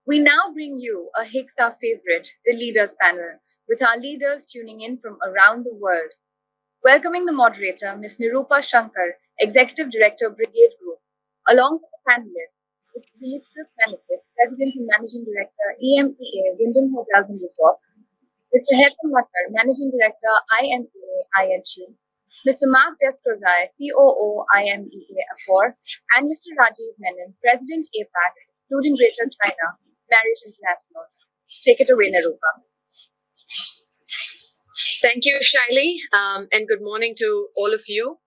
We now bring you a HICSA favorite, the Leaders Panel, with our leaders tuning in from around the world. Welcoming the moderator, Ms. Nirupa Shankar, Executive Director, Brigade Group, along with the panelists, Mr. Dimitris, President and Managing Director, EMEA, Wyndham Hotels and Resorts, Mr. Haitham, Managing Director, IMEA, IHG, Mr. Mark Descrozaille, COO, IMEA, Accor, and Mr. Rajeev Menon, President, APAC, including Greater China, Marriott International. Take it away, Nirupa. Thank you, Shaili, and good morning to all of you.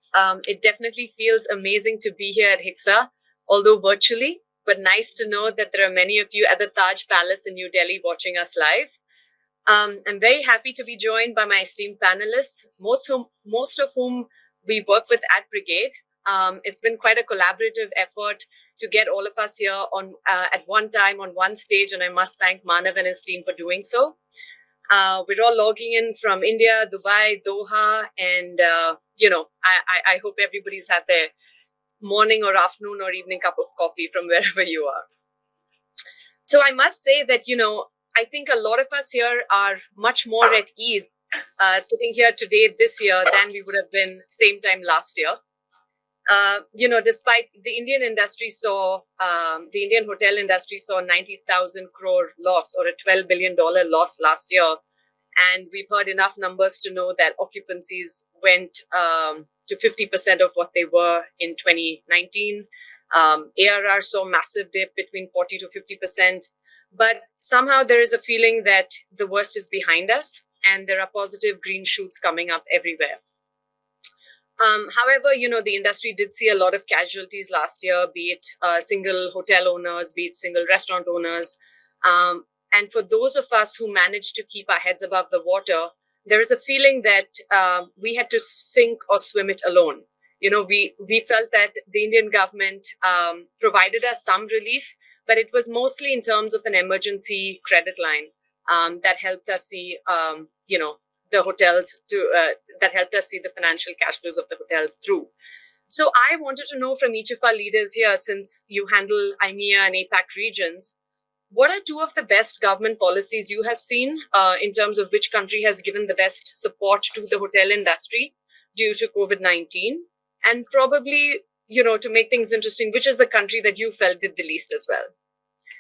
It definitely feels amazing to be here at HICSA, although virtually, but nice to know that there are many of you at the Taj Palace in New Delhi watching us live. I'm very happy to be joined by my esteemed panelists, most of whom we work with at Brigade. It's been quite a collaborative effort to get all of us here on at one time on one stage, and I must thank Manav and his team for doing so. We're all logging in from India, Dubai, Doha, and I hope everybody's had their morning or afternoon or evening cup of coffee from wherever you are. So I must say that, I think a lot of us here are much more at ease sitting here today this year than we would have been same time last year. Despite the Indian hotel industry saw 90,000 crore loss or a $12 billion loss last year. And we've heard enough numbers to know that occupancies went to 50% of what they were in 2019. ARR saw massive dip between 40 to 50%. But somehow there is a feeling that the worst is behind us and there are positive green shoots coming up everywhere. However, the industry did see a lot of casualties last year, be it single hotel owners, be it single restaurant owners. And for those of us who managed to keep our heads above the water, there is a feeling that we had to sink or swim it alone. We felt that the Indian government provided us some relief, but it was mostly in terms of an emergency credit line that helped us see, the hotels that helped us see the financial cash flows of the hotels through. So I wanted to know from each of our leaders here, since you handle IMEA and APAC regions, what are two of the best government policies you have seen in terms of which country has given the best support to the hotel industry due to COVID-19? And probably, to make things interesting, which is the country that you felt did the least as well?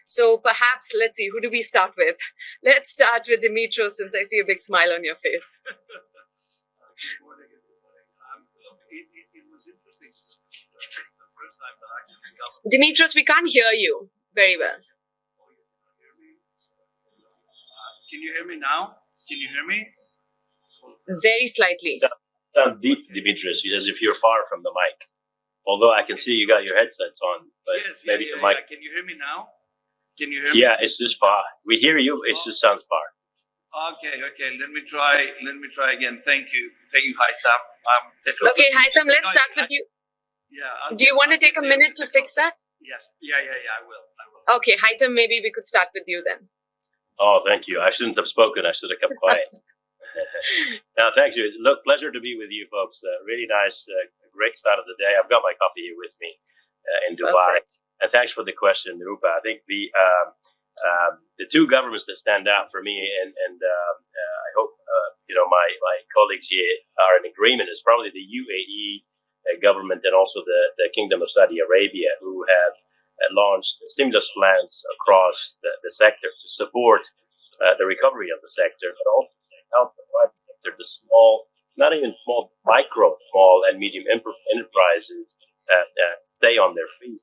So perhaps, let's see, who do we start with? Let's start with Dimitris, since I see a big smile on your face. Good morning, everybody. Look, it was interesting. The first time that I actually Dimitris, we can't hear you very well. Can you hear me now? Can you hear me? Very slightly. Sound deep, Dimitris, as if you're far from the mic. Although I can see you got your headsets on, but yes, maybe yeah, the mic. Yeah. Can you hear me now? Can you hear me? Yeah, it's just far. We hear you. It just sounds far. Okay. Let me try again. Thank you, Haitham. Okay, Haitham, let's start with you. Yeah. Do you want to take a minute to fix that? Yes. Yeah. I will. Okay, Haitham, maybe we could start with you then. Oh, thank you. I shouldn't have spoken. I should have kept quiet. No, thank you. Look, pleasure to be with you folks. Really nice, great start of the day. I've got my coffee here with me in Dubai. Perfect. And thanks for the question, Nirupa. I think the two governments that stand out for me, and I hope my colleagues here are in agreement, is probably the UAE government and also the Kingdom of Saudi Arabia, who have launched stimulus plans across the sector to support the recovery of the sector, but also to help the private sector, the small, not even small, small and medium enterprises stay on their feet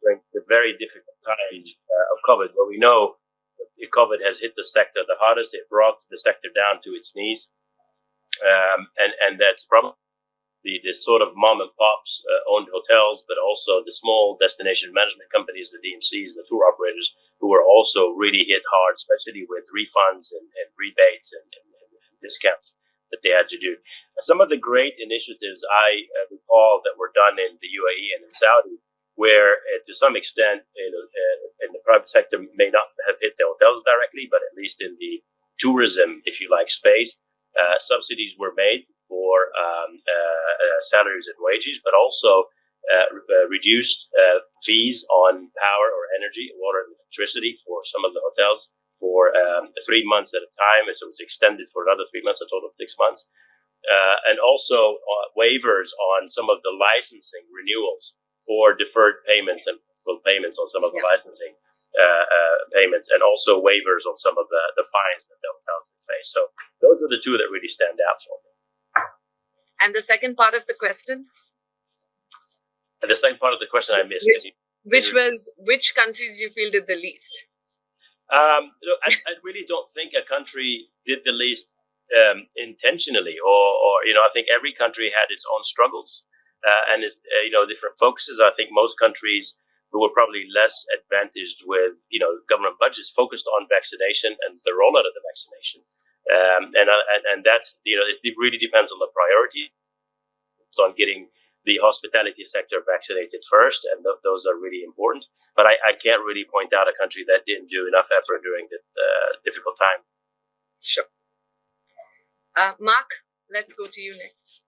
during the very difficult times of COVID, where we know that COVID has hit the sector the hardest. It brought the sector down to its knees, and that's probably the sort of mom and pops owned hotels, but also the small destination management companies, the DMCs, the tour operators, who were also really hit hard, especially with refunds and rebates and discounts that they had to do. Some of the great initiatives I recall that were done in the UAE and in Saudi, where to some extent, in the private sector may not have hit the hotels directly, but at least in the tourism, if you like, space, subsidies were made for salaries and wages, but also reduced fees on power or energy, water and electricity for some of the hotels for 3 months at a time. So it was extended for another 3 months, a total of 6 months. And also waivers on some of the licensing renewals or deferred payments and full payments on some of the licensing payments, and also waivers on some of the fines that the hotels face. So those are the two that really stand out for me. And the second part of the question? And the second part of the question I missed. Which was, which country did you feel did the least? Look, I really don't think a country did the least intentionally, or I think every country had its own struggles and its different focuses. I think most countries who were probably less advantaged with government budgets focused on vaccination and the rollout of the vaccination, and that's it really depends on the priority. On getting the hospitality sector vaccinated first, and those are really important. But I can't really point out a country that didn't do enough effort during the difficult time. Sure. Mark, let's go to you next.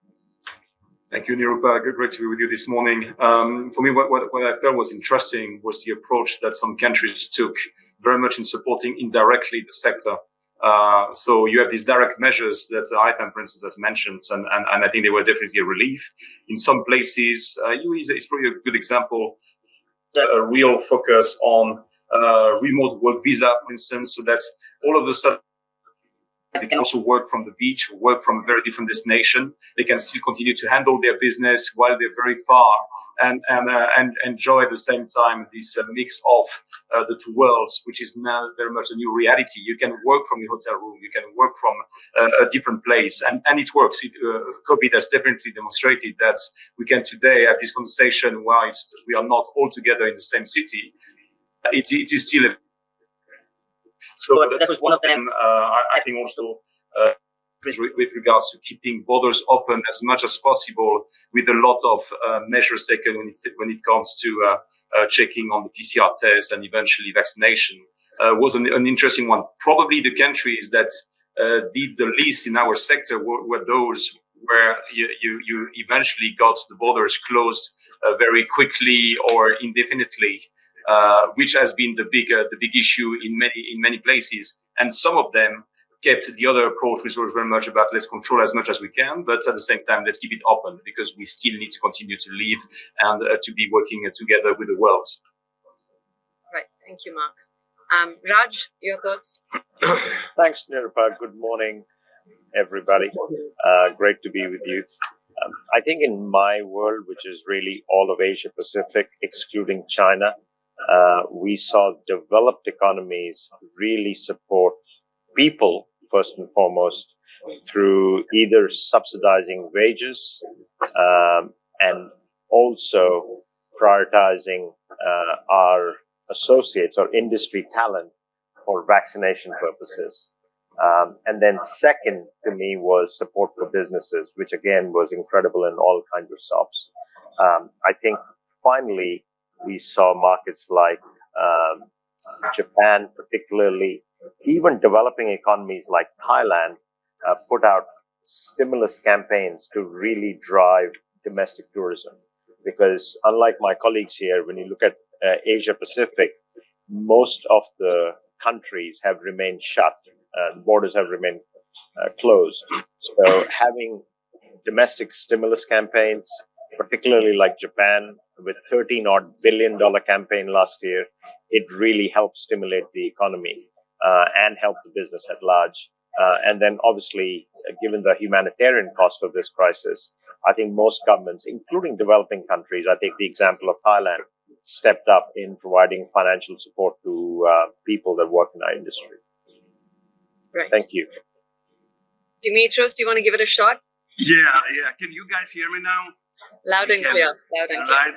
Thank you, Nirupa. Great to be with you this morning. For me, what I felt was interesting was the approach that some countries took, very much in supporting indirectly the sector. So you have these direct measures that Haitham, for instance, has mentioned, and I think they were definitely a relief. In some places, UAE is probably a good example, a real focus on remote work visa, for instance, so that all of a sudden they can also work from the beach, work from a very different destination. They can still continue to handle their business while they're very far, and enjoy at the same time this mix of the two worlds, which is now very much a new reality. You can work from your hotel room, you can work from a different place, and it works. COVID has definitely demonstrated that we can today have this conversation whilst we are not all together in the same city. It is still a So that was one of them. I think also with regards to keeping borders open as much as possible, with a lot of measures taken when it comes to checking on the PCR test and eventually vaccination, was an interesting one. Probably the countries that did the least in our sector were those where you eventually got the borders closed very quickly or indefinitely. Which has been the big issue in many places, and some of them kept the other approach, which was very much about let's control as much as we can, but at the same time let's keep it open because we still need to continue to live and to be working together with the world. Right, thank you, Mark. Raj, your thoughts? Thanks, Nirupa. Good morning, everybody. Great to be with you. I think in my world, which is really all of Asia Pacific, excluding China, we saw developed economies really support people, first and foremost, through either subsidizing wages and also prioritizing our associates or industry talent for vaccination purposes. And then second to me was support for businesses, which again was incredible in all kinds of stops. I think finally, we saw markets like Japan, particularly, even developing economies like Thailand, put out stimulus campaigns to really drive domestic tourism. Because unlike my colleagues here, when you look at Asia Pacific, most of the countries have remained shut, borders have remained closed. So having domestic stimulus campaigns, particularly like Japan, with $13-odd billion campaign last year, it really helped stimulate the economy and help the business at large. And then obviously, given the humanitarian cost of this crisis, I think most governments, including developing countries, I take the example of Thailand, stepped up in providing financial support to people that work in our industry. Right. Thank you. Dimitris, do you want to give it a shot? Yeah. Can you guys hear me now? Loud and clear. Loud and clear. Right.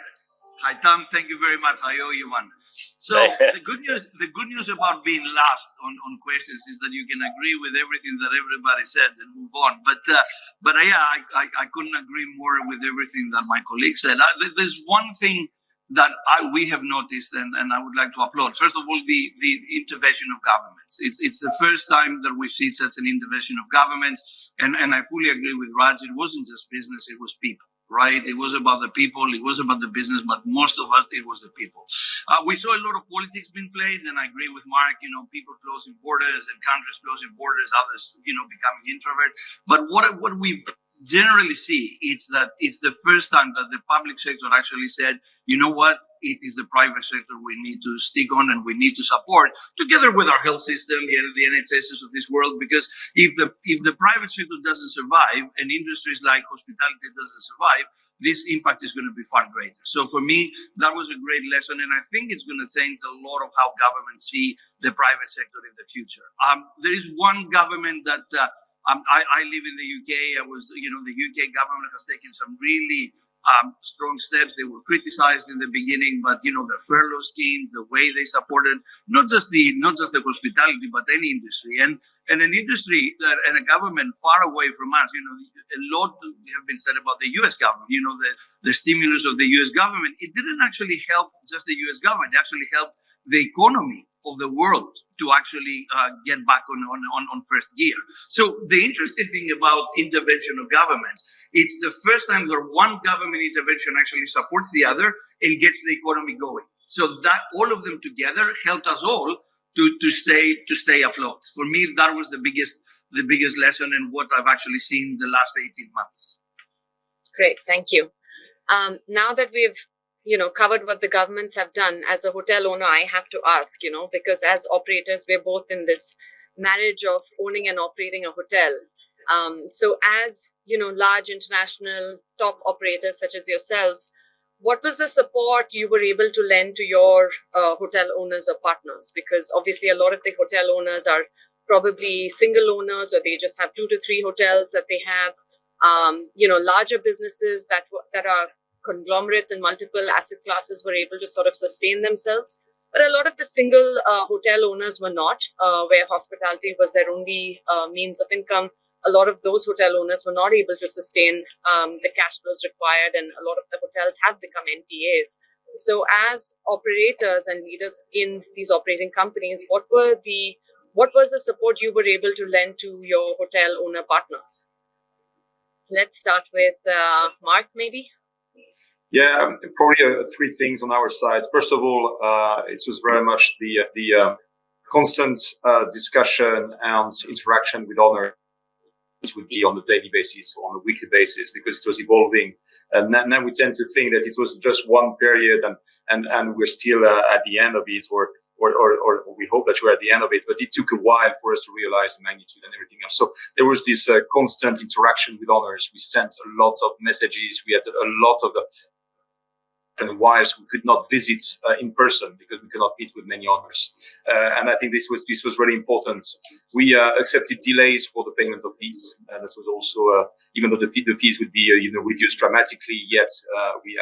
Haitham, thank you very much. I owe you one. So the good news about being last on questions is that you can agree with everything that everybody said and move on. But I couldn't agree more with everything that my colleague said. There's one thing that we have noticed, and I would like to applaud. First of all, the intervention of governments. It's the first time that we see such an intervention of governments, and I fully agree with Raj. It wasn't just business; it was people. right? It was about the people, it was about the business, but most of it was the people. We saw a lot of politics being played, and I agree with Mark, people closing borders and countries closing borders, others, becoming introvert. But what we've generally see is that it's the first time that the public sector actually said, you know what, it is the private sector we need to stick on and we need to support together with our health system, the NHSs of this world, because if the private sector doesn't survive and industries like hospitality doesn't survive, this impact is going to be far greater. So for me, that was a great lesson, and I think it's going to change a lot of how governments see the private sector in the future. There is one government that I live in the UK. The UK government has taken some really strong steps. They were criticized in the beginning, but the furlough schemes, the way they supported not just the hospitality, but any industry, and an industry and a government far away from us. A lot have been said about the US government. The stimulus of the US government. It didn't actually help just the US government. It actually helped the economy of the world to actually get back on first gear. So the interesting thing about intervention of governments, it's the first time that one government intervention actually supports the other and gets the economy going. So that all of them together helped us all to stay afloat. For me, that was the biggest lesson and what I've actually seen the last 18 months. Great, thank you. Now that we've covered what the governments have done, as a hotel owner, I have to ask, because as operators, we're both in this marriage of owning and operating a hotel. So as, large international top operators such as yourselves, what was the support you were able to lend to your hotel owners or partners? Because obviously a lot of the hotel owners are probably single owners, or they just have 2 to 3 hotels that they have, larger businesses that are conglomerates and multiple asset classes were able to sort of sustain themselves. But a lot of the single hotel owners were not, where hospitality was their only means of income. A lot of those hotel owners were not able to sustain the cash flows required, and a lot of the hotels have become NPAs. So as operators and leaders in these operating companies, what was the support you were able to lend to your hotel owner partners? Let's start with Mark, maybe. Yeah, probably 3 things on our side. First of all, it was very much the constant discussion and interaction with owners. This would be on a daily basis or on a weekly basis, because it was evolving. And now we tend to think that it was just one period and we're still at the end of it, or we hope that we're at the end of it. But it took a while for us to realize the magnitude and everything else. So there was this constant interaction with owners. We sent a lot of messages. We had a lot of and whilst we could not visit in person because we could not meet with many owners, and I think this was really important. We accepted delays for the payment of fees. That was also, even though the fees would be reduced dramatically, yet we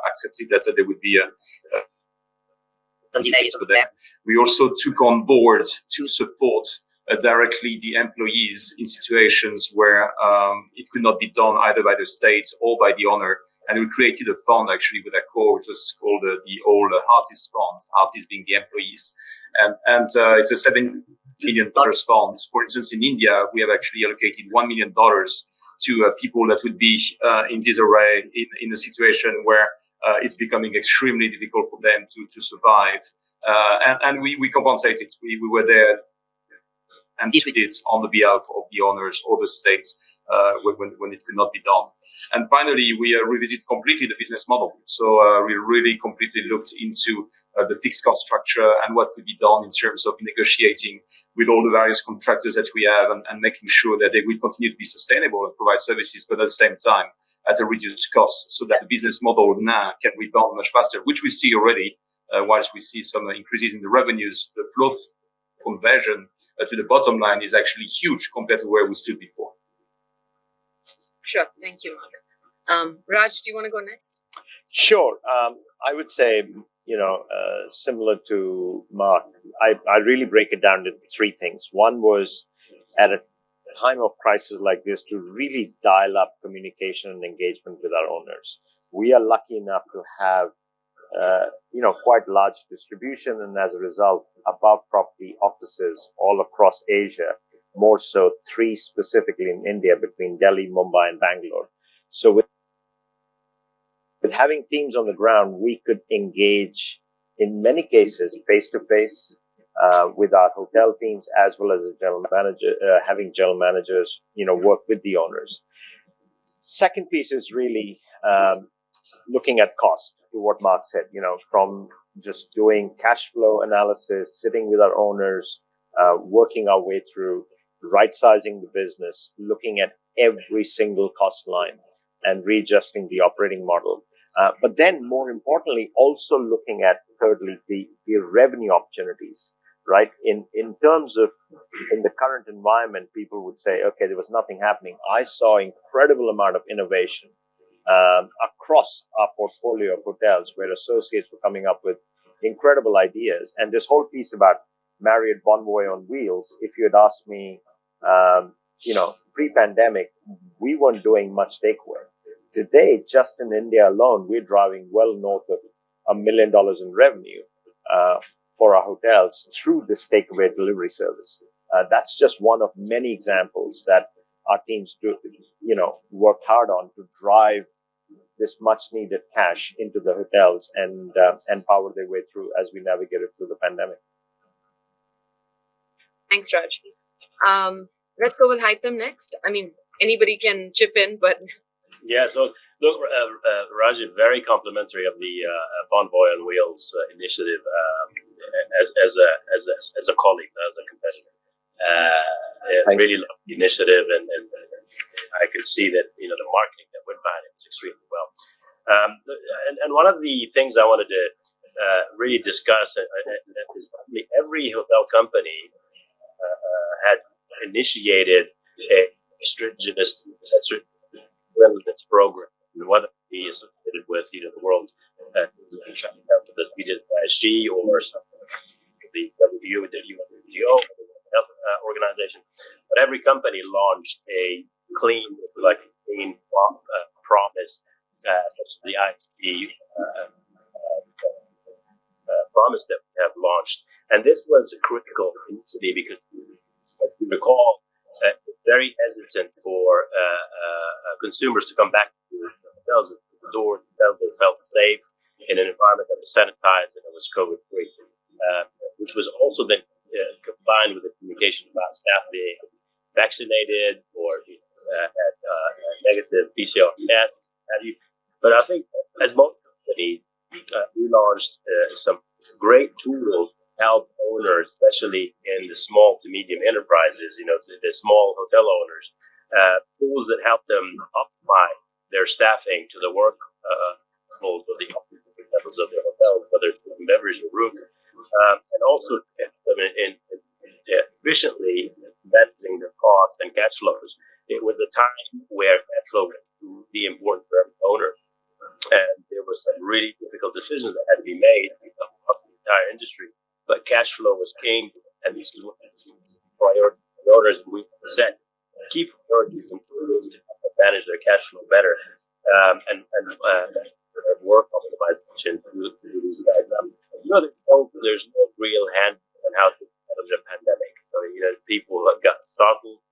accepted that there would be some delays for them. We also took on board to support directly the employees in situations where it could not be done either by the state or by the owner. And we created a fund actually with Accor, which was called the old Artist Fund, artists being the employees. And it's a $7 million fund. For instance, in India, we have actually allocated $1 million to people that would be in disarray in a situation where it's becoming extremely difficult for them to survive. And we compensated. We were there. And this we did on the behalf of the owners or the states when it could not be done. And finally, we revisited completely the business model. So we really completely looked into the fixed cost structure and what could be done in terms of negotiating with all the various contractors that we have and making sure that they will continue to be sustainable and provide services, but at the same time at a reduced cost, so that the business model now can rebound much faster, which we see already. Whilst we see some increases in the revenues, the flow conversion to the bottom line is actually huge compared to where we stood before. Sure. Thank you, Mark. Raj, do you want to go next? Sure. I would say, similar to Mark, I really break it down into 3 things. One was at a time of crisis like this to really dial up communication and engagement with our owners. We are lucky enough to have quite large distribution, and as a result, above property offices all across Asia, more so 3 specifically in India between Delhi, Mumbai, and Bangalore. So with with having teams on the ground, we could engage in many cases face to face with our hotel teams, as well as a general manager, having general managers, work with the owners. Second piece is really looking at cost, to what Mark said, from just doing cash flow analysis, sitting with our owners, working our way through right-sizing the business, looking at every single cost line and readjusting the operating model. But then more importantly, also looking at, thirdly, the revenue opportunities, right? In terms of, in the current environment, people would say, okay, there was nothing happening. I saw incredible amount of innovation across our portfolio of hotels, where associates were coming up with incredible ideas. And this whole piece about Marriott Bonvoy on wheels, if you had asked me, pre-pandemic, we weren't doing much takeaway. Today, just in India alone, we're driving well north of $1 million in revenue for our hotels through this takeaway delivery service. That's just one of many examples that our teams do, work hard on to drive this much needed cash into the hotels and power their way through as we navigated through the pandemic. Thanks, Raj. Let's go with Haitham next. I mean, anybody can chip in, but... Yeah, so look, Rajeev, very complimentary of the Bonvoy on Wheels initiative as a colleague, as a competitor. Really love the initiative, and I could see that the marketing that went behind it was extremely well. And one of the things I wanted to really discuss, and that is probably every hotel company had initiated a stringent wellness program, whether it be associated with the World Travel Council as we did at ISG, or the WTO health organization. But every company launched a clean promise, such as the IMEA promise that we have launched. And this was a critical initiative because, as you recall, very hesitant for consumers to come back to the hotels at the door. They felt safe in an environment that was sanitized and it was COVID-free, which was also then combined with the communication about staff being vaccinated or had negative PCR tests. But I think, as most companies, we launched some great tools to help owners, especially in the small to medium enterprises, the small hotel owners, tools that help them optimize their staffing to the work levels of the levels of their hotel, whether it's food and beverage or room, and also in efficiently managing their cost and cash flows. It was a time where cash flow was really important for every owner, and there were some really difficult decisions that had to be made across the entire industry. But cash flow was king, and this is what priority owners we set key priorities and tools to manage their cash flow better, and work optimization through these guys. There's no real hand on how to manage a pandemic. So people got startled,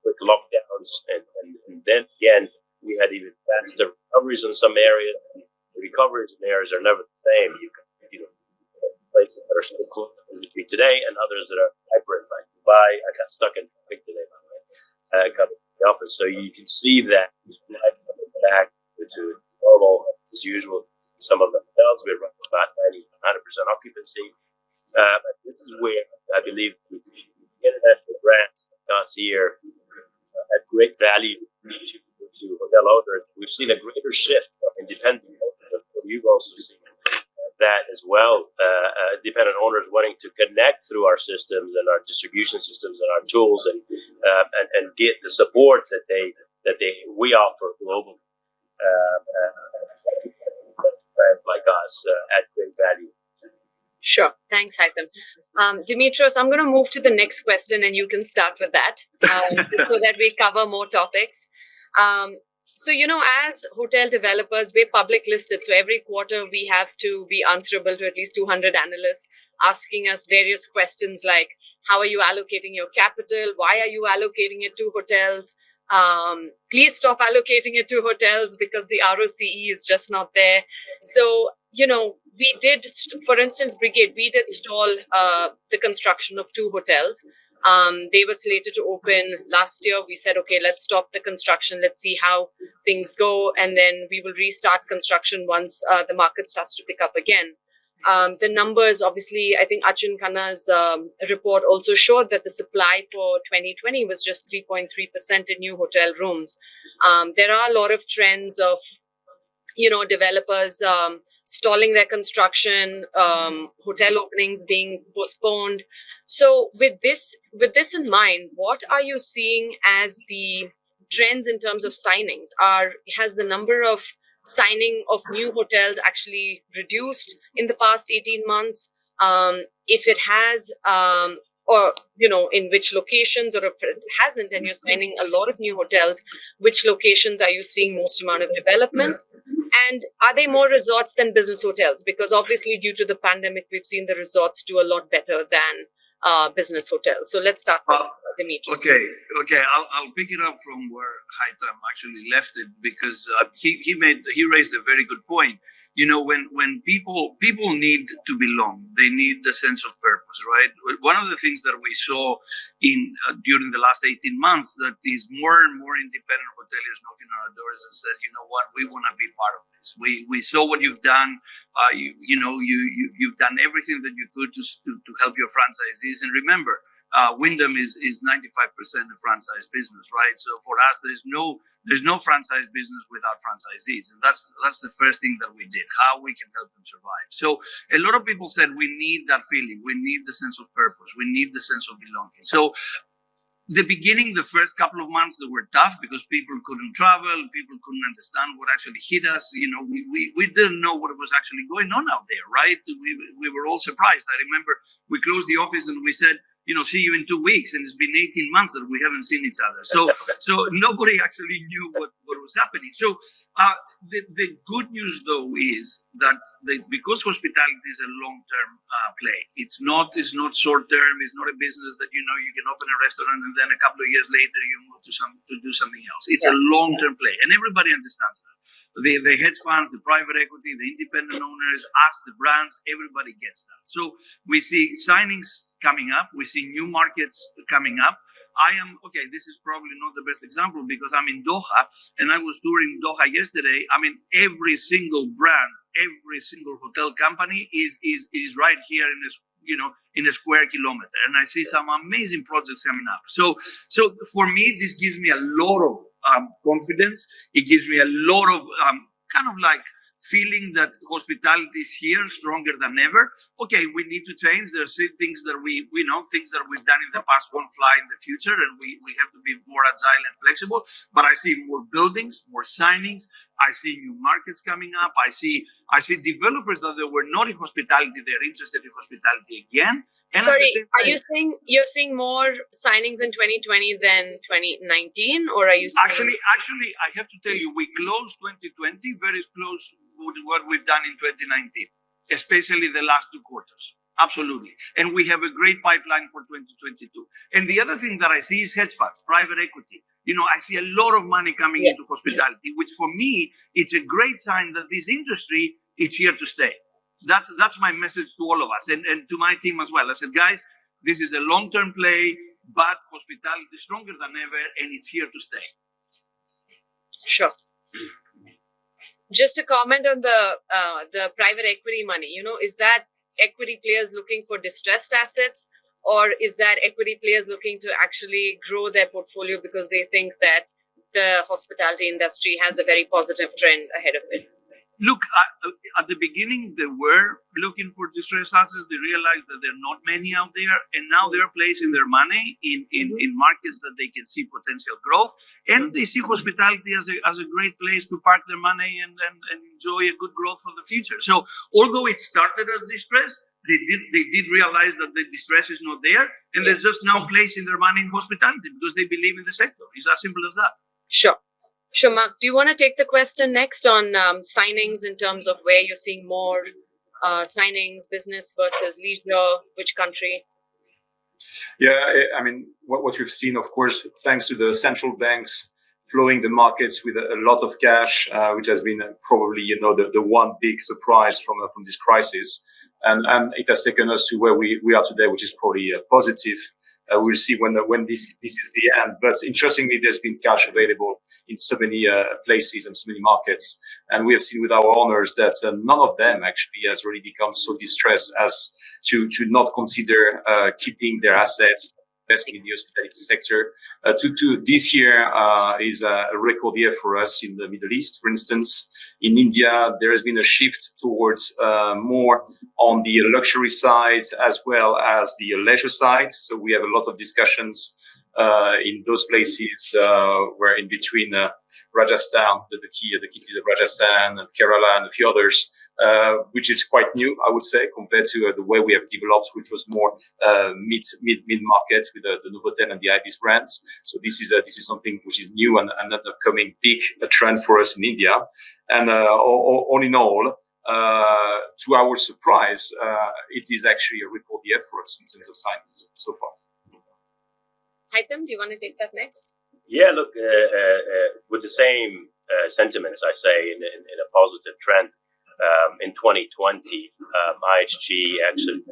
quick lockdowns, and then again we had even faster recoveries in some areas. And the recoveries in areas are never the same. You can places that are still closed as we speak today, and others that are hybrid, like Dubai. I got stuck in traffic today, by the way. Coming to the office, so you can see that life coming back to normal as usual. Some of the hotels we're running about 90% occupancy. But this is where I believe the international brands last year at great value to hotel owners. We've seen a greater shift from independent owners. You've also seen that as well, dependent owners wanting to connect through our systems and our distribution systems and our tools and get the support that we offer globally. Like us at great value. Sure. Thanks, Haitham. Dimitris, I'm going to move to the next question and you can start with that so that we cover more topics. So, as hotel developers, we're public listed. So every quarter we have to be answerable to at least 200 analysts asking us various questions like, how are you allocating your capital? Why are you allocating it to hotels? Please stop allocating it to hotels because the ROCE is just not there. So, we did, for instance, Brigade, we did stall the construction of 2 hotels. They were slated to open last year. We said, okay, let's stop the construction. Let's see how things go. And then we will restart construction once the market starts to pick up again. The numbers, obviously, I think Achin Khanna's report also showed that the supply for 2020 was just 3.3% in new hotel rooms. There are a lot of trends of, developers stalling their construction, hotel openings being postponed. So with this in mind, what are you seeing as the trends in terms of signings? Has the number of signing of new hotels actually reduced in the past 18 months? If it has, or, in which locations, or if it hasn't and you're signing a lot of new hotels, which locations are you seeing most amount of development? And are they more resorts than business hotels? Because obviously due to the pandemic, we've seen the resorts do a lot better than business hotels. So let's start with Dimitris. Okay. I'll pick it up from where Haitham actually left it, because he raised a very good point. When people need to belong, they need a sense of purpose, right? One of the things that we saw during the last 18 months, that is more and more independent hoteliers knocking on our doors and said, you know what, we want to be part of this. We saw what you've done. You've done everything that you could to help your franchisees. And remember, Wyndham is 95% a franchise business, right? So for us, there's no franchise business without franchisees, and that's the first thing that we did. How we can help them survive. So a lot of people said we need that feeling, we need the sense of purpose, we need the sense of belonging. So the beginning, the first couple of months, they were tough because people couldn't travel, people couldn't understand what actually hit us. We didn't know what was actually going on out there, right? We were all surprised. I remember we closed the office and we said, see you in 2 weeks, and it's been 18 months that we haven't seen each other. So nobody actually knew what was happening. So the good news, though, is that because hospitality is a long-term play, it's not short-term. It's not a business that you can open a restaurant and then a couple of years later you move to do something else. It's a long-term play, and everybody understands that. The hedge funds, the private equity, the independent owners, us, the brands, everybody gets that. So we see signings coming up. We see new markets coming up. This is probably not the best example because I'm in Doha and I was touring Doha yesterday. I mean, every single brand, every single hotel company is right here in a square kilometer. And I see some amazing projects coming up. So for me, this gives me a lot of confidence. It gives me a lot of kind of like feeling that hospitality is here stronger than ever. Okay, we need to change. There's things that things that we've done in the past won't fly in the future, and we have to be more agile and flexible. But I see more buildings, more signings. I see new markets coming up. I see developers that they were not in hospitality, they're interested in hospitality again. And sorry, are you saying you're seeing more signings in 2020 than 2019, or are you saying... Actually, I have to tell you, we closed 2020 very close to what we've done in 2019, especially the last 2 quarters. Absolutely. And we have a great pipeline for 2022. And the other thing that I see is hedge funds, private equity. I see a lot of money coming into hospitality, which for me, it's a great sign that this industry is here to stay. That's my message to all of us and to my team as well. I said, guys, this is a long-term play, but hospitality is stronger than ever, and it's here to stay. Sure. Just a comment on the private equity money. Is that equity players looking for distressed assets, or is that equity players looking to actually grow their portfolio because they think that the hospitality industry has a very positive trend ahead of it? Look, at the beginning, they were looking for distressed assets. They realized that there are not many out there. And now they're placing their money in markets that they can see potential growth. And they see hospitality as a great place to park their money and enjoy a good growth for the future. So although it started as distress, they did realize that the distress is not there. And they're just now placing their money in hospitality because they believe in the sector. It's as simple as that. Sure. Mark, do you want to take the question next on signings in terms of where you're seeing more signings, business versus leisure, which country? Yeah, I mean, what we've seen, of course, thanks to the central banks flowing the markets with a lot of cash, which has been probably, the one big surprise from this crisis. And it has taken us to where we are today, which is probably positive. We'll see when this is the end. But interestingly, there's been cash available in so many places and so many markets. And we have seen with our owners that none of them actually has really become so distressed as to not consider keeping their assets, investing in the hospitality sector. This year is a record year for us in the Middle East. For instance, in India, there has been a shift towards more on the luxury side as well as the leisure side. So we have a lot of discussions in those places where in between Rajasthan, the key cities of Rajasthan and Kerala and a few others, which is quite new, I would say, compared to the way we have developed, which was more mid market with the Novotel and the Ibis brands. So this is something which is new and an upcoming big trend for us in India. And all in all, to our surprise, it is actually a record year for us in terms of signings so far. Haitham, do you want to take that next? Yeah, look, with the same sentiments, I say, in a positive trend. In 2020, IHG actually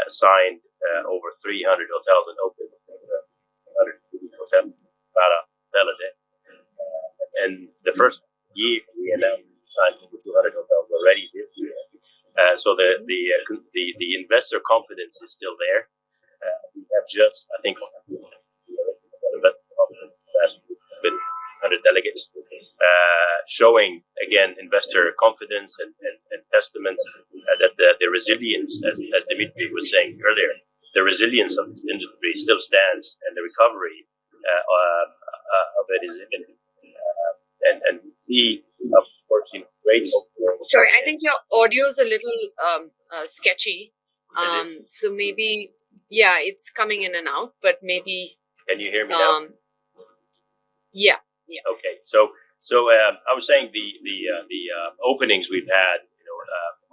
signed over 300 hotels and opened 100 hotels, about a hotel a day. And the first year we announced we signed over 200 hotels already this year. So the investor confidence is still there. We have just, I think, investor confidence last week with 100 delegates, showing again investor confidence and testaments that the resilience, as Dimitris was saying earlier, the resilience of this industry still stands, and the recovery of it is imminent. And we see, of course, great. Sorry, I think your audio is a little sketchy. So maybe, yeah, it's coming in and out, but maybe. Can you hear me now? Yeah. Okay. So I was saying the openings we've had.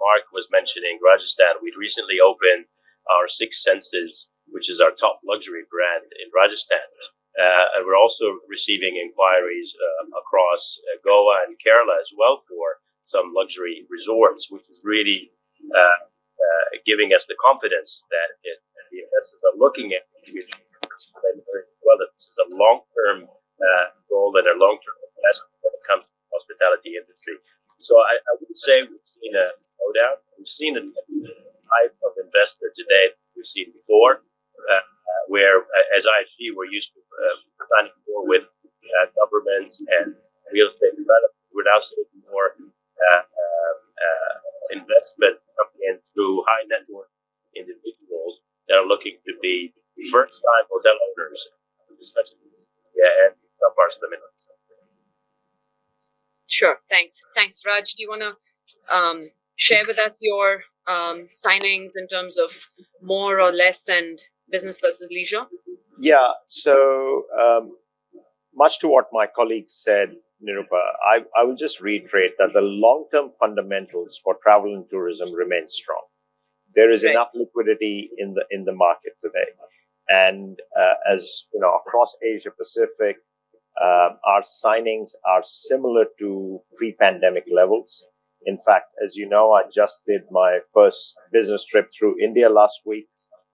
Mark was mentioning Rajasthan. We'd recently opened our Six Senses, which is our top luxury brand in Rajasthan, and we're also receiving inquiries across Goa and Kerala as well for some luxury resorts, which is really giving us the confidence that the investors are looking at. Well, that this is a long-term goal and a long-term investment when it comes to the hospitality industry. So I would say we've seen a slowdown. We've seen a type of investor today that we've seen before, where as IHG we're used to signing more with governments and real estate developers. We're now seeing more investment coming in through high net worth individuals that are looking to be first-time hotel owners, especially and some parts of the Menon. Sure. Thanks, Raj. Do you want to share with us your signings in terms of more or less and business versus leisure? Yeah. So much to what my colleagues said, Nirupa, I will just reiterate that the long-term fundamentals for travel and tourism remain strong. There is enough liquidity in the market today, and as you know, across Asia Pacific, our signings are similar to pre-pandemic levels. In fact, as you know, I just did my first business trip through India last week,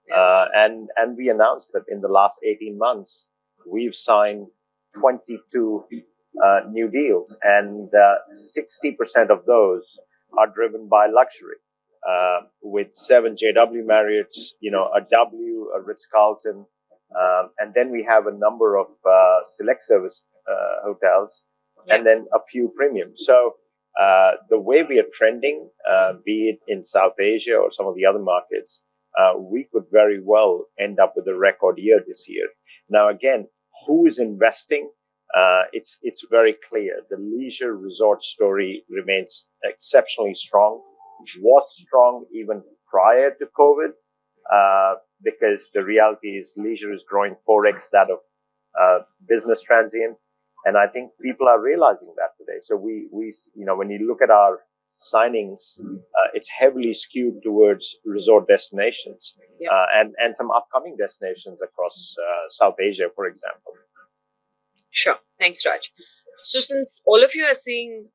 and we announced that in the last 18 months we've signed 22 new deals, and 60% of those are driven by luxury. With 7 JW Marriotts, a W, a Ritz-Carlton, and then we have a number of select service hotels, and then a few premium. So the way we are trending, be it in South Asia or some of the other markets, we could very well end up with a record year this year. Now, again, who is investing? It's very clear. The leisure resort story remains exceptionally strong. Was strong even prior to COVID, because the reality is leisure is growing 4x that of business transient, and I think people are realizing that today. So we when you look at our signings, it's heavily skewed towards resort destinations, and some upcoming destinations across South Asia, for example. Sure. Thanks, Raj. So since all of you are seeing,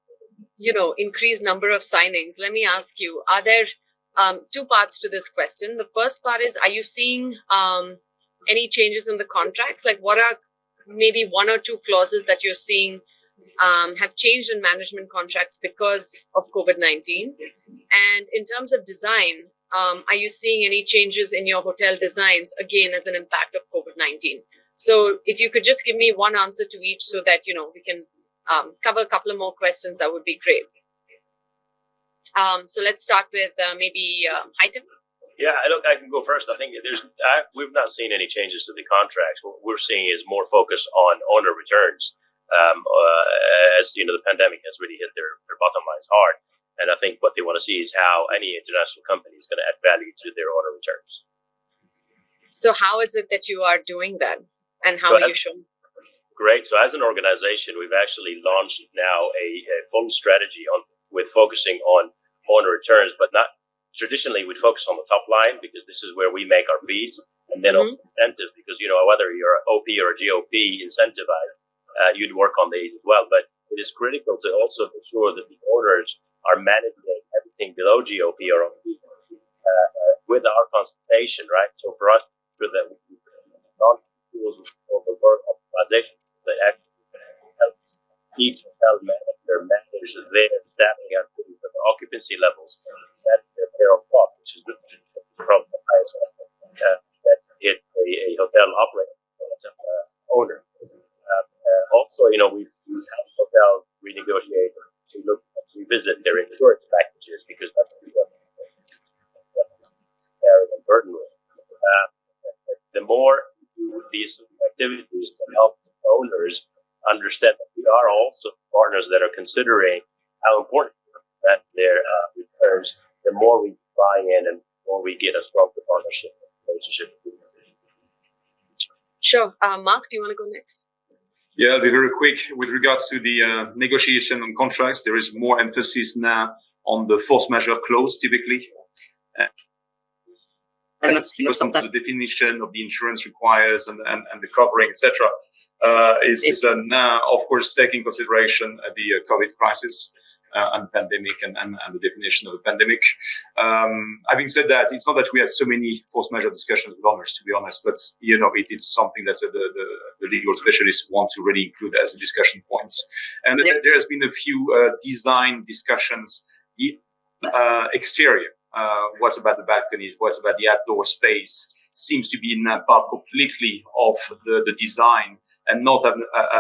increased number of signings, let me ask you, are there two parts to this question? The first part is, are you seeing any changes in the contracts? Like what are maybe one or two clauses that you're seeing have changed in management contracts because of COVID-19? And in terms of design, are you seeing any changes in your hotel designs, again, as an impact of COVID-19? So if you could just give me one answer to each so that, we can cover a couple of more questions, that would be great. So let's start with maybe Haitham. Yeah, look, I can go first. I think we've not seen any changes to the contracts. What we're seeing is more focus on owner returns. As the pandemic has really hit their bottom lines hard. And I think what they want to see is how any international company is going to add value to their owner returns. So how is it that you are doing that? And how are you showing? Great. So as an organization, we've actually launched now a full strategy with focusing on owner returns, but not traditionally we'd focus on the top line because this is where we make our fees, and then on incentives because, whether you're an OP or a GOP incentivized, you'd work on these as well. But it is critical to also ensure that the owners are managing everything below GOP or OP with our consultation, right? So for us, so that we launch tools of the work optimization that actually helps each hotel manager manage their staffing activities and the occupancy levels and their payroll costs, which is probably the highest that hit a hotel operator owner. Also, we've had hotel renegotiate to revisit their insurance packages because that's a burden. The more we do these activities to help owners understand that we are also partners that are considering how important that their returns, the more we buy in and the more we get a stronger partnership relationship. Sure. Mark, do you want to go next? Yeah, I'll be very quick. With regards to the negotiation on contracts, there is more emphasis now on the force majeure clause, typically. And some of the definition of the insurance requires and the covering, etc., is now, of course, taking consideration the COVID crisis and pandemic and the definition of the pandemic. Having said that, it's not that we had so many force majeure discussions with owners, to be honest, but it's something that the legal specialists want to really include as a discussion points. And there has been a few design discussions. The exterior, what about the balconies? What about the outdoor space? Seems to be now part completely of the design and not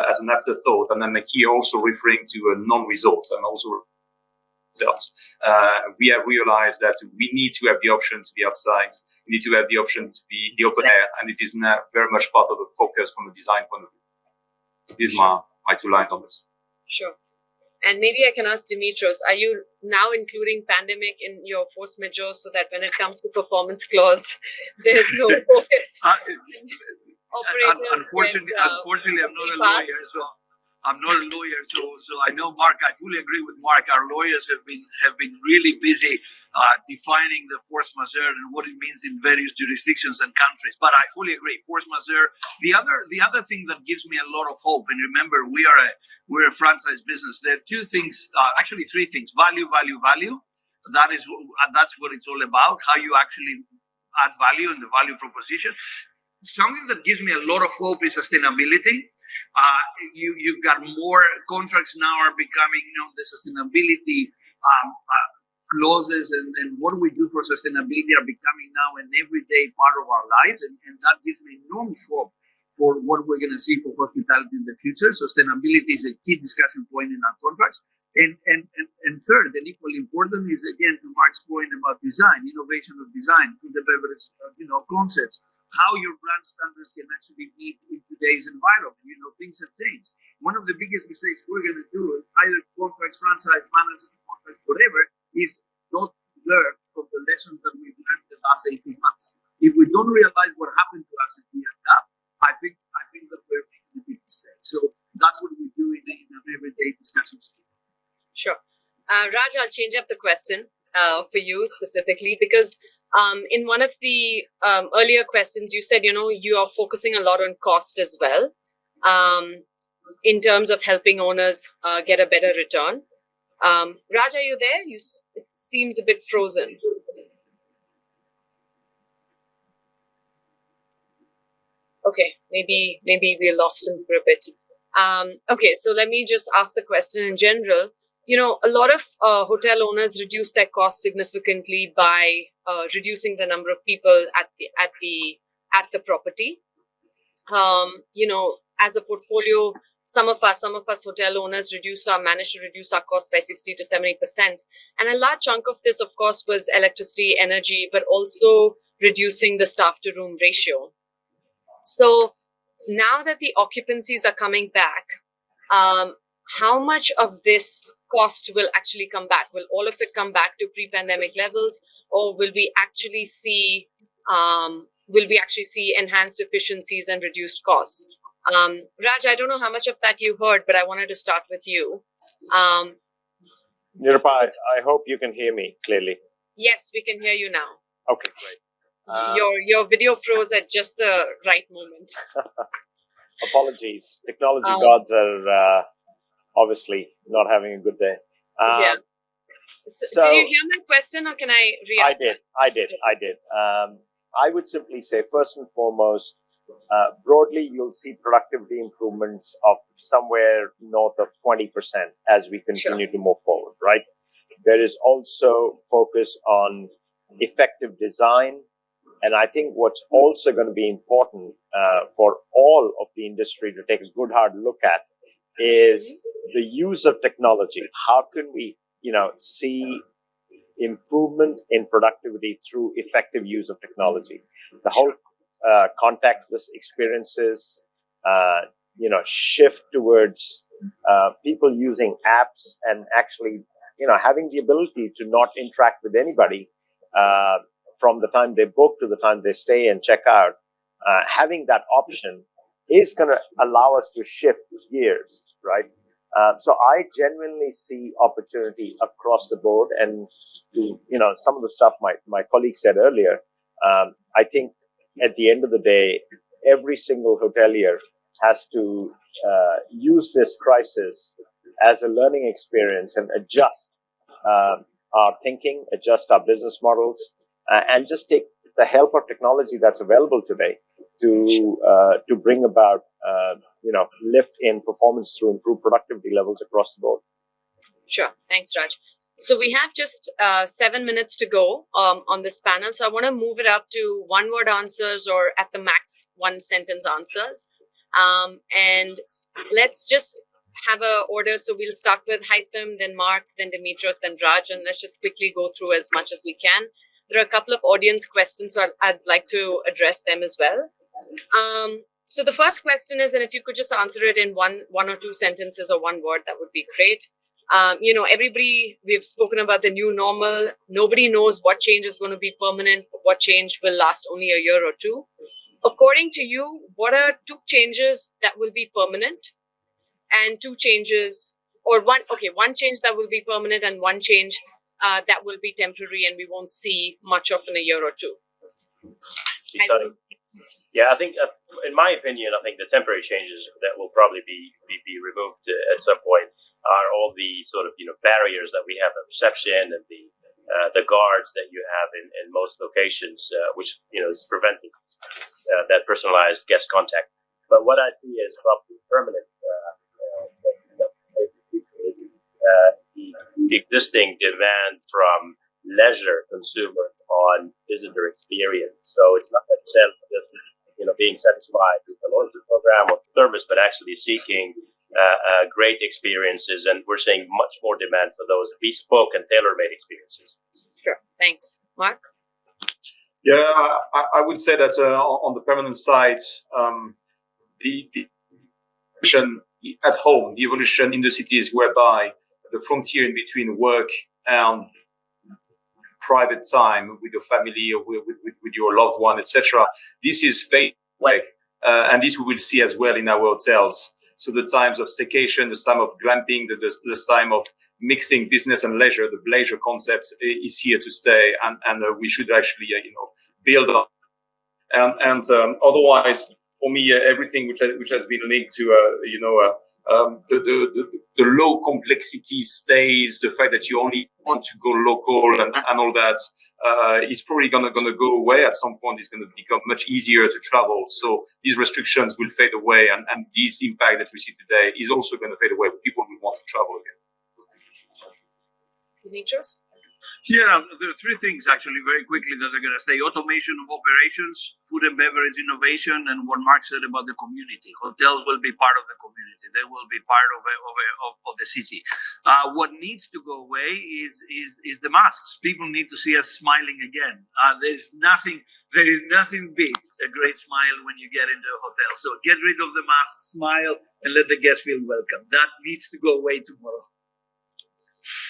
as an afterthought. And I'm here also referring to a non-resort and also hotels. We have realized that we need to have the option to be outside. We need to have the option to be the open air, and it is now very much part of the focus from a design point of view. These are my two lines on this. Sure. And maybe I can ask Dimitris, are you now including pandemic in your force majeure so that when it comes to performance clause, there's no focus? Unfortunately, I'm not a lawyer, so I know Mark. I fully agree with Mark. Our lawyers have been really busy defining the force majeure and what it means in various jurisdictions and countries. But I fully agree. Force majeure. The other thing that gives me a lot of hope, and remember, we're a franchise business. There are two things, actually three things: value. That's what it's all about. How you actually add value in the value proposition. Something that gives me a lot of hope is sustainability. You've got more contracts now are becoming, the sustainability clauses and what we do for sustainability are becoming now an everyday part of our lives, and that gives me enormous hope for what we're going to see for hospitality in the future. Sustainability is a key discussion point in our contracts. And third, and equally important, is again to Mark's point about design, innovation of design, food and beverage, concepts, how your brand standards can actually meet in today's environment. Things have changed. One of the biggest mistakes we're going to do, either contracts, franchise, managed contracts, whatever, is not to learn from the lessons that we've learned the last 18 months. If we don't realize what happened to us and we adapt, I think that we're making a big mistake. So that's what we do in everyday discussions. Sure. Raj, I'll change up the question for you specifically because in one of the earlier questions, you said, you are focusing a lot on cost as well. in terms of helping owners get a better return. Raj, are you there? It seems a bit frozen. Okay, maybe we lost him for a bit. Okay, so let me just ask the question in general. A lot of hotel owners reduce their costs significantly by reducing the number of people at the property. As a portfolio, some of us hotel owners managed to reduce our costs by 60 to 70%. And a large chunk of this, of course, was electricity, energy, but also reducing the staff to room ratio. So now that the occupancies are coming back, how much of this cost will actually come back? Will all of it come back to pre-pandemic levels, or will we actually see enhanced efficiencies and reduced costs? Raj, I don't know how much of that you heard, but I wanted to start with you. Nirupa, I hope you can hear me clearly. Yes, we can hear you now. Okay, great. Your video froze at just the right moment. Apologies. Technology gods are obviously not having a good day. Yeah. So, did you hear my question, or can I re-ask? I did. I would simply say, first and foremost, broadly, you'll see productivity improvements of somewhere north of 20% as we continue to move forward, right? There is also focus on effective design. And I think what's also going to be important for all of the industry to take a good hard look at is the use of technology. How can we, see improvement in productivity through effective use of technology? The whole contactless experiences, shift towards people using apps and actually, having the ability to not interact with anybody from the time they book to the time they stay and check out. Having that option is going to allow us to shift gears, right? So I genuinely see opportunity across the board, and some of the stuff my colleague said earlier. I think at the end of the day, every single hotelier has to use this crisis as a learning experience and adjust our thinking, adjust our business models, and just take the help of technology that's available today to bring about lift in performance through improved productivity levels across the board. Sure. Thanks, Raj. So we have just 7 minutes to go on this panel. So I want to move it up to one-word answers, or at the max one-sentence answers. And let's just have a order. So we'll start with Haitham, then Mark, then Dimitris, then Raj, and let's just quickly go through as much as we can. There are a couple of audience questions, so I'd like to address them as well. So the first question is, and if you could just answer it in one or two sentences or one word, that would be great. Everybody, we've spoken about the new normal. Nobody knows what change is going to be permanent, what change will last only a year or two. According to you, what are two changes that will be permanent, and two changes, or one change that will be permanent and one change that will be temporary and we won't see much of in a year or two? Yeah, I think, in my opinion, I think the temporary changes that will probably be removed at some point are all the sort of barriers that we have at reception, and the guards that you have in most locations, which is preventing that personalized guest contact. But what I see as probably permanent, the existing demand from leisure consumers on visitor experience. So it's not necessarily just being satisfied with the loyalty program or the service, but actually seeking great experiences, and we're seeing much more demand for those bespoke and tailor-made experiences. Sure, thanks, Mark. Yeah, I would say that on the permanent side, the evolution at home, the evolution in the cities whereby the frontier in between work and private time with your family or with your loved one, etc. This is fading away, and this we will see as well in our hotels. So the times of staycation, the time of glamping, the time of mixing business and leisure, the leisure concept is here to stay, and we should actually build up. And otherwise, for me, everything which has been linked to the low complexity stays, the fact that you only want to go local and all that, is probably gonna go away at some point. It's gonna become much easier to travel. So these restrictions will fade away, and this impact that we see today is also gonna fade away. People will want to travel again. Dimitris? Yeah, there are three things actually very quickly that they're going to say: automation of operations, food and beverage innovation, and what Mark said about the community. Hotels will be part of the community; they will be part of the city. What needs to go away is the masks. People need to see us smiling again. There is nothing beats a great smile when you get into a hotel. So get rid of the mask, smile, and let the guests feel welcome. That needs to go away tomorrow.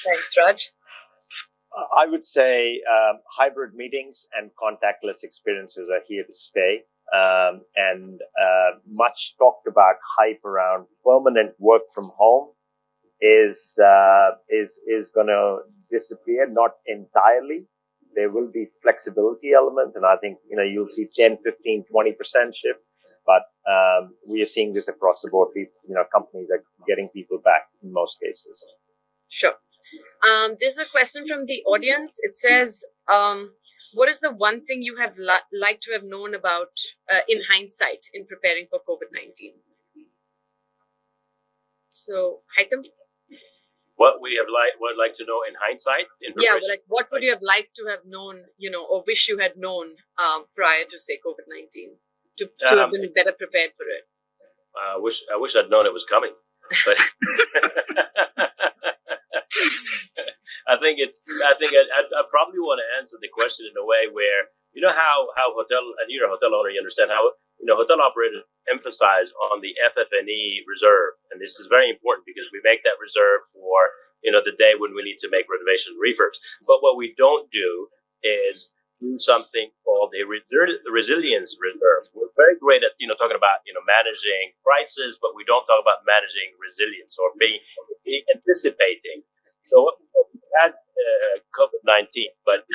Thanks, Raj. I would say hybrid meetings and contactless experiences are here to stay. And much talked about hype around permanent work from home is going to disappear, not entirely. There will be flexibility element, and I think you'll see 10, 15, 20% shift. But we are seeing this across the board. Companies are getting people back in most cases. Sure. There's a question from the audience. It says, what is the one thing you have liked to have known about in hindsight in preparing for COVID-19? So, Haitham? What would like to know in hindsight? What would you have liked to have known, or wish you had known prior to, say, COVID-19 to have been better prepared for it? I wish I'd known it was coming, but I I probably want to answer the question in a way where how hotel, and you're a hotel owner, you understand how hotel operators emphasize on the FF&E reserve, and this is very important because we make that reserve for the day when we need to make renovation refurbs. But what we don't do is do something called a resilience reserve. We're very great at talking about managing prices, but we don't talk about managing resilience or being anticipating. So we had COVID-19, but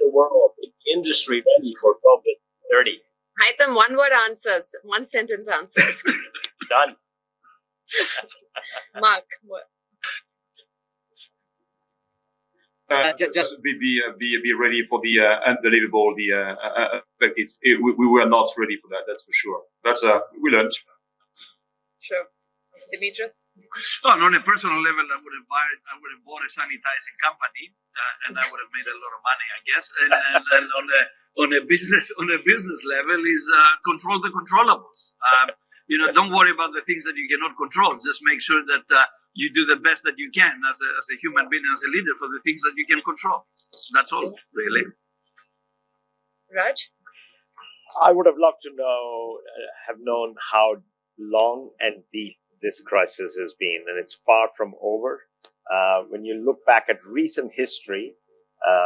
the world, is the industry ready for COVID-30? Haitham, one-word answers, one-sentence answers. Done. Mark, what? Just be ready for the unbelievable, expected. We were not ready for that. That's for sure. We learned. Sure. Dimitris? On a personal level, I would have bought a sanitizing company, and I would have made a lot of money, I guess. And on a business level, is control the controllables. Don't worry about the things that you cannot control. Just make sure that you do the best that you can as a human being, as a leader, for the things that you can control. That's all, really. Raj? I would have loved to have known how long and deep this crisis has been, and it's far from over. When you look back at recent history,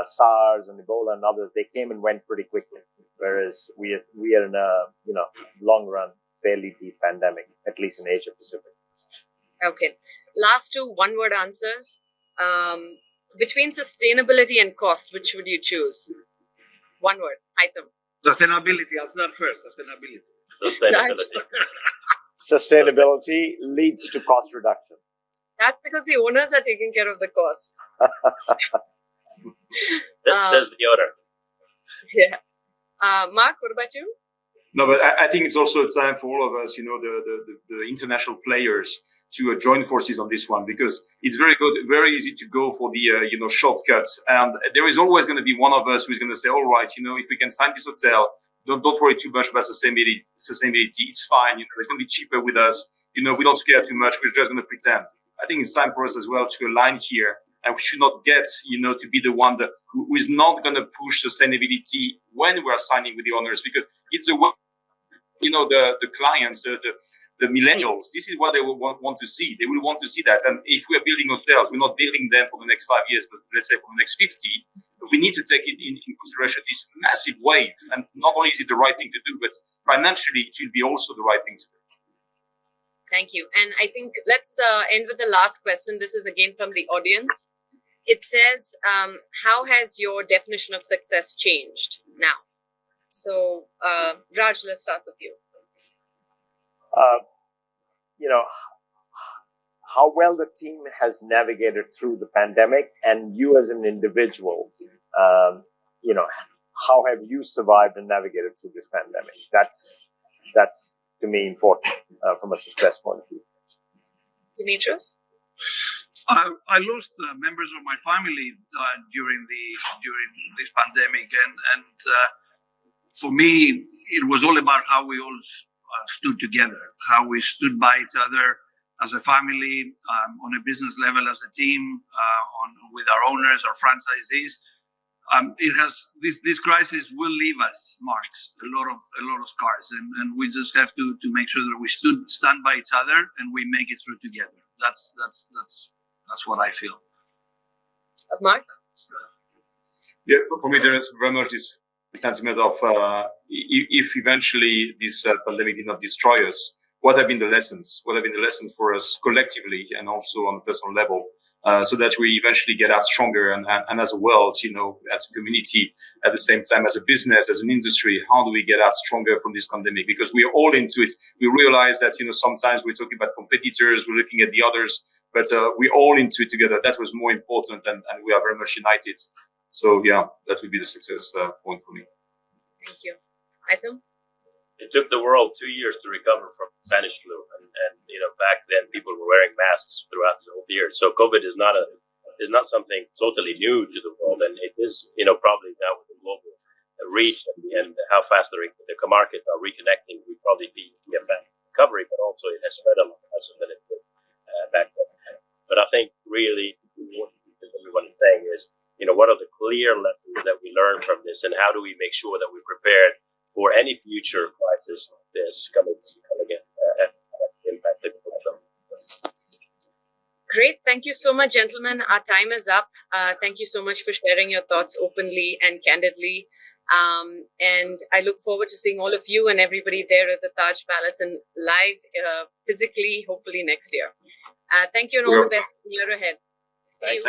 SARS and Ebola and others, they came and went pretty quickly, whereas we are in a long run, fairly deep pandemic, at least in Asia Pacific. Okay. Last two one-word answers. Between sustainability and cost, which would you choose? One word. Haitham. Sustainability. I'll start first. Sustainability. Sustainability leads to cost reduction. That's because the owners are taking care of the cost. That says the owner. Yeah. Mark, what about you? No, but I think it's also a time for all of us, the international players, to join forces on this one, because it's very easy to go for the shortcuts, and there is always going to be one of us who is going to say, all right, if we can sign this hotel, don't worry too much about sustainability. It's fine. It's going to be cheaper with us. We don't care too much. We're just going to pretend. I think it's time for us as well to align here, and we should not get to be the one who is not going to push sustainability when we are signing with the owners, because it's the one, the clients, the millennials, this is what they will want to see. They will want to see that. And if we're building hotels, we're not building them for the next 5 years, but let's say for the next 50, we need to take in consideration this massive wave. And not only is it the right thing to do, but financially, it will be also the right thing to do. Thank you. And I think let's end with the last question. This is again from the audience. It says, how has your definition of success changed now? So, Raj, let's start with you. how well the team has navigated through the pandemic, and you as an individual, how have you survived and navigated through this pandemic? That's to me important from a success point of view. Dimitris? I lost members of my family during this pandemic, and for me, it was all about how we all stood together, how we stood by each other as a family, on a business level, as a team, with our owners, our franchisees. This crisis will leave us marks, a lot of scars, and we just have to make sure that we stand by each other and we make it through together. That's what I feel. Mark? Yeah, for me, there is very much this sentiment of if eventually this pandemic did not destroy us, what have been the lessons? What have been the lessons for us collectively and also on a personal level, so that we eventually get out stronger and as a world, as a community, at the same time as a business, as an industry, how do we get out stronger from this pandemic? Because we are all into it. We realize that, sometimes we're talking about competitors, we're looking at the others, but we're all into it together. That was more important, and we are very much united. So yeah, that would be the success point for me. Thank you. Haitham? It took the world 2 years to recover from Spanish flu, and back then people were wearing masks throughout the whole year. So COVID is not something totally new to the world, and it is probably now with the global reach and how fast the markets are reconnecting, we probably see a fast recovery, but also it has spread a lot faster than it did back then. But I think really what everyone is saying is, what are the clear lessons that we learned from this, and how do we make sure that we're prepared for any future crisis like this coming again and impact the global. Great. Thank you so much, gentlemen. Our time is up. Thank you so much for sharing your thoughts openly and candidly. And I look forward to seeing all of you and everybody there at the Taj Palace and live physically, hopefully next year. Thank you and all the best in the year ahead. See you.